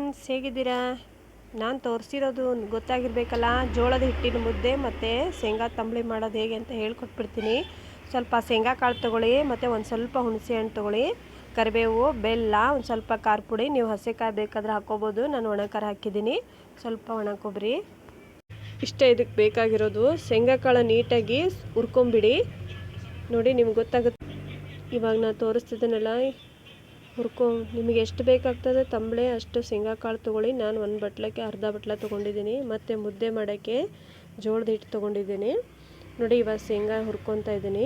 Friends, ಹೇಗಿದ್ದೀರಾ? ನಾನು ತೋರಿಸಿರೋದು ಗೊತ್ತಾಗಿರಬೇಕಲ್ಲ. ಜೋಳದ ಹಿಟ್ಟಿನ ಮುದ್ದೆ ಮತ್ತು ಶೇಂಗಾ ತಂಬಳಿ ಮಾಡೋದು ಹೇಗೆ ಅಂತ ಹೇಳ್ಕೊಟ್ಬಿಡ್ತೀನಿ. ಸ್ವಲ್ಪ ಶೇಂಗಾ ಕಾಳು ತೊಗೊಳ್ಳಿ, ಮತ್ತು ಒಂದು ಸ್ವಲ್ಪ ಹುಣಸೆ ಹಣ್ಣು ತೊಗೊಳ್ಳಿ, ಕರಿಬೇವು, ಬೆಲ್ಲ, ಒಂದು ಸ್ವಲ್ಪ ಖಾರ ಪುಡಿ. ನೀವು ಹಸಿಕಾಯಿ ಬೇಕಾದರೆ ಹಾಕ್ಕೋಬೋದು. ನಾನು ಒಣ ಖಾರ ಹಾಕಿದ್ದೀನಿ, ಸ್ವಲ್ಪ ಒಣ ಕೊಬ್ಬರಿ. ಇಷ್ಟೇ ಇದಕ್ಕೆ ಬೇಕಾಗಿರೋದು. ಶೇಂಗಾ ಕಾಳು ನೀಟಾಗಿ ಹುರ್ಕೊಂಬಿಡಿ. ನೋಡಿ, ನಿಮ್ಗೆ ಗೊತ್ತಾಗುತ್ತೆ. ಇವಾಗ ನಾನು ತೋರಿಸ್ತಿದ್ದೀನಲ್ಲ, ನಿಮಗೆ ಎಷ್ಟು ಬೇಕಾಗ್ತದೆ ತಂಬಳೆ ಅಷ್ಟು ಶೇಂಗಾ ಕಾಳು ತೊಗೊಳ್ಳಿ. ನಾನು ಒಂದು ಬಟ್ಲಕ್ಕೆ ಅರ್ಧ ಬಟ್ಲ ತೊಗೊಂಡಿದ್ದೀನಿ. ಮತ್ತು ಮುದ್ದೆ ಮಾಡೋಕ್ಕೆ ಜೋಳದ ಹಿಟ್ಟು ತೊಗೊಂಡಿದ್ದೀನಿ. ನೋಡಿ, ಇವಾಗ ಶೇಂಗಾ ಹುರ್ಕೊತಾ ಇದ್ದೀನಿ.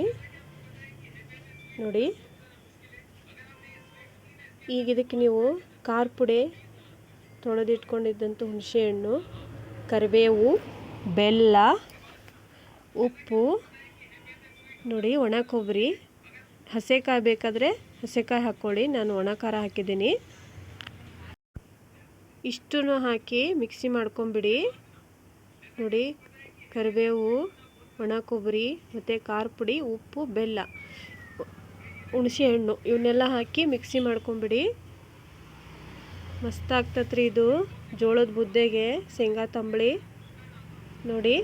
ನೋಡಿ, ಈಗ ಇದಕ್ಕೆ ನೀವು ಖಾರ ಪುಡಿ, ತೊಳೆದಿಟ್ಕೊಂಡಿದ್ದಂಥ ಹುಣಸೆ ಹಣ್ಣು, ಕರಿಬೇವು, ಬೆಲ್ಲ, ಉಪ್ಪು, ನೋಡಿ ಒಣ ಕೊಬ್ಬರಿ, ಹಸೆಕಾಯಿ ಬೇಕಾದರೆ ಹಸೆಕಾಯಿ ಹಾಕ್ಕೊಳ್ಳಿ. ನಾನು ಒಣ ಖಾರ ಹಾಕಿದ್ದೀನಿ. ಇಷ್ಟನ್ನು ಹಾಕಿ ಮಿಕ್ಸಿ ಮಾಡ್ಕೊಂಬಿಡಿ. ನೋಡಿ, ಕರಿಬೇವು, ಒಣ ಕೊಬ್ಬರಿ, ಮತ್ತು ಖಾರ ಪುಡಿ, ಉಪ್ಪು, ಬೆಲ್ಲ, ಹುಣಸೆ ಹಣ್ಣು ಇವನ್ನೆಲ್ಲ ಹಾಕಿ ಮಿಕ್ಸಿ ಮಾಡ್ಕೊಂಬಿಡಿ. ಮಸ್ತ್ ಆಗ್ತತ್ರಿ ಇದು ಜೋಳದ ಮುದ್ದೆಗೆ ಶೇಂಗಾ ತಂಬಳಿ. ನೋಡಿ,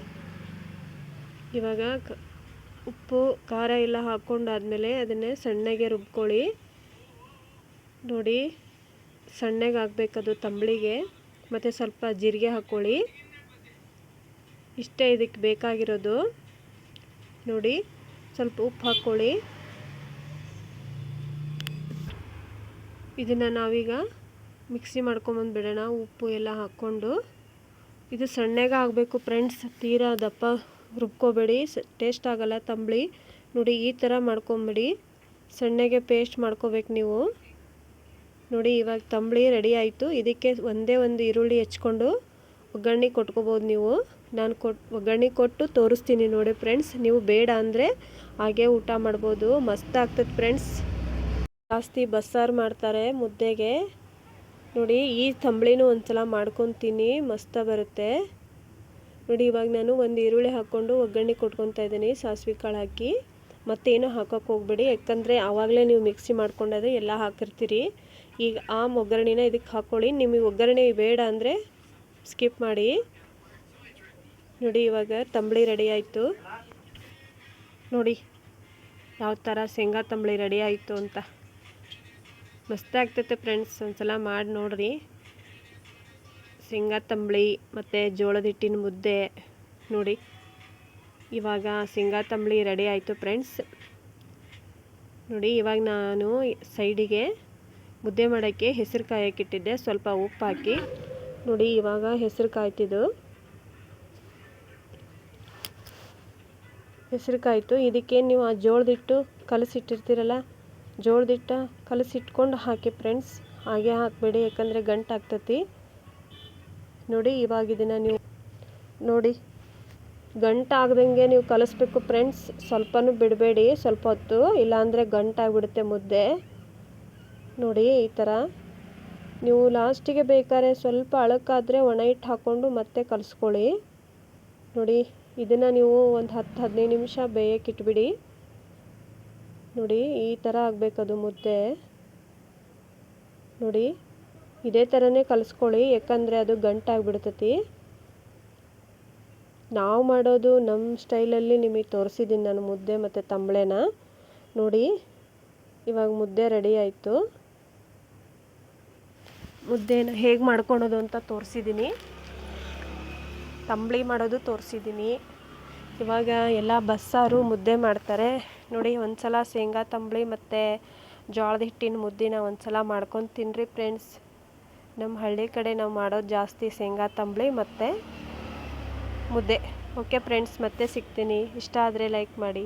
ಇವಾಗ ಉಪ್ಪು ಖಾರ ಎಲ್ಲ ಹಾಕ್ಕೊಂಡಾದ್ಮೇಲೆ ಅದನ್ನೇ ಸಣ್ಣಗೆ ರುಬ್ಕೊಳ್ಳಿ. ನೋಡಿ, ಸಣ್ಣಗೆ ಆಗಬೇಕದು ತಂಬಳಿಗೆ. ಮತ್ತು ಸ್ವಲ್ಪ ಜೀರಿಗೆ ಹಾಕ್ಕೊಳ್ಳಿ. ಇಷ್ಟೇ ಇದಕ್ಕೆ ಬೇಕಾಗಿರೋದು. ನೋಡಿ, ಸ್ವಲ್ಪ ಉಪ್ಪು ಹಾಕ್ಕೊಳ್ಳಿ. ಇದನ್ನು ನಾವೀಗ ಮಿಕ್ಸಿ ಮಾಡ್ಕೊಂಬಂದುಬಿಡೋಣ, ಉಪ್ಪು ಎಲ್ಲ ಹಾಕ್ಕೊಂಡು. ಇದು ಸಣ್ಣಗೆ ಆಗಬೇಕು ಫ್ರೆಂಡ್ಸ್, ತೀರಾ ದಪ್ಪ ರುಬ್ಕೋಬೇಡಿ, ಟೇಸ್ಟ್ ಆಗಲ್ಲ ತಂಬಳಿ. ನೋಡಿ, ಈ ಥರ ಮಾಡ್ಕೊಂಬಿಡಿ. ಸಣ್ಣಗೆ ಪೇಸ್ಟ್ ಮಾಡ್ಕೋಬೇಕು ನೀವು. ನೋಡಿ, ಇವಾಗ ತಂಬಳಿ ರೆಡಿ ಆಯಿತು. ಇದಕ್ಕೆ ಒಂದೇ ಒಂದು ಈರುಳ್ಳಿ ಹೆಚ್ಕೊಂಡು ಒಗ್ಗರಣೆ ಕೊಟ್ಕೋಬೋದು ನೀವು. ನಾನು ಒಗ್ಗರಣೆ ಕೊಟ್ಟು ತೋರಿಸ್ತೀನಿ ನೋಡಿ ಫ್ರೆಂಡ್ಸ್. ನೀವು ಬೇಡ ಅಂದರೆ ಹಾಗೆ ಊಟ ಮಾಡ್ಬೋದು. ಮಸ್ತ್ ಆಗ್ತದೆ ಫ್ರೆಂಡ್ಸ್. ಜಾಸ್ತಿ ಬಸ್ಸಾರು ಮಾಡ್ತಾರೆ ಮುದ್ದೆಗೆ. ನೋಡಿ, ಈ ತಂಬಳಿನೂ ಒಂದ್ಸಲ ಮಾಡ್ಕೊತೀನಿ, ಮಸ್ತ ಬರುತ್ತೆ. ನೋಡಿ, ಇವಾಗ ನಾನು ಒಂದು ಈರುಳ್ಳಿ ಹಾಕ್ಕೊಂಡು ಒಗ್ಗರಣೆ ಕೊಟ್ಕೊತಾ ಇದ್ದೀನಿ, ಸಾಸಿವೆ ಕಾಳು ಹಾಕಿ. ಮತ್ತೇನು ಹಾಕೋಕ್ಕೆ ಹೋಗ್ಬೇಡಿ, ಯಾಕಂದರೆ ಆವಾಗಲೇ ನೀವು ಮಿಕ್ಸಿ ಮಾಡ್ಕೊಂಡಾದ್ರೆ ಎಲ್ಲ ಹಾಕಿರ್ತೀರಿ. ಈಗ ಆ ಒಗ್ಗರಣೆನ ಇದಕ್ಕೆ ಹಾಕ್ಕೊಳ್ಳಿ. ನಿಮಗೆ ಒಗ್ಗರಣೆ ಬೇಡ ಅಂದರೆ ಸ್ಕಿಪ್ ಮಾಡಿ. ನೋಡಿ, ಇವಾಗ ತಂಬಳಿ ರೆಡಿ ಆಯಿತು. ನೋಡಿ ಯಾವ ಥರ ಶೇಂಗಾ ತಂಬಳಿ ರೆಡಿ ಆಯಿತು ಅಂತ. ಮಸ್ತ್ ಆಗ್ತೈತೆ ಫ್ರೆಂಡ್ಸ್, ಒಂದ್ಸಲ ಮಾಡಿ ನೋಡ್ರಿ. ಶೇಂಗಾ ತಂಬಳಿ ಮತ್ತು ಜೋಳದ ಹಿಟ್ಟಿನ ಮುದ್ದೆ. ನೋಡಿ, ಇವಾಗ ಶೇಂಗಾ ತಂಬಳಿ ರೆಡಿ ಆಯಿತು ಫ್ರೆಂಡ್ಸ್. ನೋಡಿ, ಇವಾಗ ನಾನು ಸೈಡಿಗೆ ಮುದ್ದೆ ಮಾಡೋಕ್ಕೆ ಹೆಸರು ಕಾಯಕ್ಕಿಟ್ಟಿದ್ದೆ, ಸ್ವಲ್ಪ ಉಪ್ಪು ಹಾಕಿ. ನೋಡಿ, ಇವಾಗ ಹೆಸರು ಕಾಯ್ತಿದ್ದು. ಹೆಸರು ಕಾಯ್ತು. ಇದಕ್ಕೆ ನೀವು ಆ ಜೋಳದ ಹಿಟ್ಟು ಕಲಸಿಟ್ಟಿರ್ತೀರಲ್ಲ, ಜೋಳದ ಹಿಟ್ಟು ಕಲಸಿಟ್ಕೊಂಡು ಹಾಕಿ ಫ್ರೆಂಡ್ಸ್. ಹಾಗೆ ಹಾಕಬೇಡಿ, ಯಾಕಂದರೆ ಗಂಟು ಆಗ್ತತಿ. ನೋಡಿ, ಇವಾಗ ಇದನ್ನು ನೀವು ನೋಡಿ ಗಂಟು ಆಗದಂಗೆ ನೀವು ಕಲಿಸ್ಬೇಕು ಫ್ರೆಂಡ್ಸ್. ಸ್ವಲ್ಪನೂ ಬಿಡಬೇಡಿ, ಸ್ವಲ್ಪ ಹೊತ್ತು, ಇಲ್ಲಾಂದರೆ ಗಂಟಾಗ್ಬಿಡುತ್ತೆ ಮುದ್ದೆ. ನೋಡಿ, ಈ ಥರ ನೀವು ಲಾಸ್ಟಿಗೆ ಬೇಕಾದ್ರೆ ಸ್ವಲ್ಪ ಅಳಕಾದರೆ ಒಣ ಹಿಟ್ಟು ಹಾಕ್ಕೊಂಡು ಮತ್ತೆ ಕಲಿಸ್ಕೊಳ್ಳಿ. ನೋಡಿ, ಇದನ್ನು ನೀವು ಒಂದು 10-15 ನಿಮಿಷ ಬೇಯಕ್ಕೆ ಇಟ್ಬಿಡಿ. ನೋಡಿ, ಈ ಥರ ಆಗಬೇಕದು ಮುದ್ದೆ. ನೋಡಿ, ಇದೇ ಥರನೇ ಕಲಿಸ್ಕೊಳ್ಳಿ, ಯಾಕಂದರೆ ಅದು ಗಂಟಾಗ್ಬಿಡ್ತತಿ. ನಾವು ಮಾಡೋದು ನಮ್ಮ ಸ್ಟೈಲಲ್ಲಿ ನಿಮಗೆ ತೋರಿಸಿದ್ದೀನಿ ನಾನು ಮುದ್ದೆ ಮತ್ತು ತಂಬಳೆನ. ನೋಡಿ, ಇವಾಗ ಮುದ್ದೆ ರೆಡಿ ಆಯಿತು. ಮುದ್ದೆನ ಹೇಗೆ ಮಾಡ್ಕೊಳೋದು ಅಂತ ತೋರಿಸಿದ್ದೀನಿ, ತಂಬಳಿ ಮಾಡೋದು ತೋರಿಸಿದ್ದೀನಿ. ಇವಾಗ ಎಲ್ಲ ಬಸ್ಸಾರು ಮುದ್ದೆ ಮಾಡ್ತಾರೆ. ನೋಡಿ, ಒಂದು ಸಲ ಶೇಂಗಾ ತಂಬಳಿ ಮತ್ತು ಜೋಳದ ಹಿಟ್ಟಿನ ಮುದ್ದಿನ ಒಂದು ಸಲ ಮಾಡ್ಕೊಂಡು ತಿನ್ನಿರಿ ಫ್ರೆಂಡ್ಸ್. ನಮ್ಮ ಹಳ್ಳಿ ಕಡೆ ನಾವು ಮಾಡೋದು ಜಾಸ್ತಿ ಶೇಂಗಾ ತಂಬಳಿ ಮತ್ತು ಮುದ್ದೆ. ಓಕೆ ಫ್ರೆಂಡ್ಸ್, ಮತ್ತೆ ಸಿಗ್ತೀನಿ. ಇಷ್ಟ ಆದರೆ ಲೈಕ್ ಮಾಡಿ.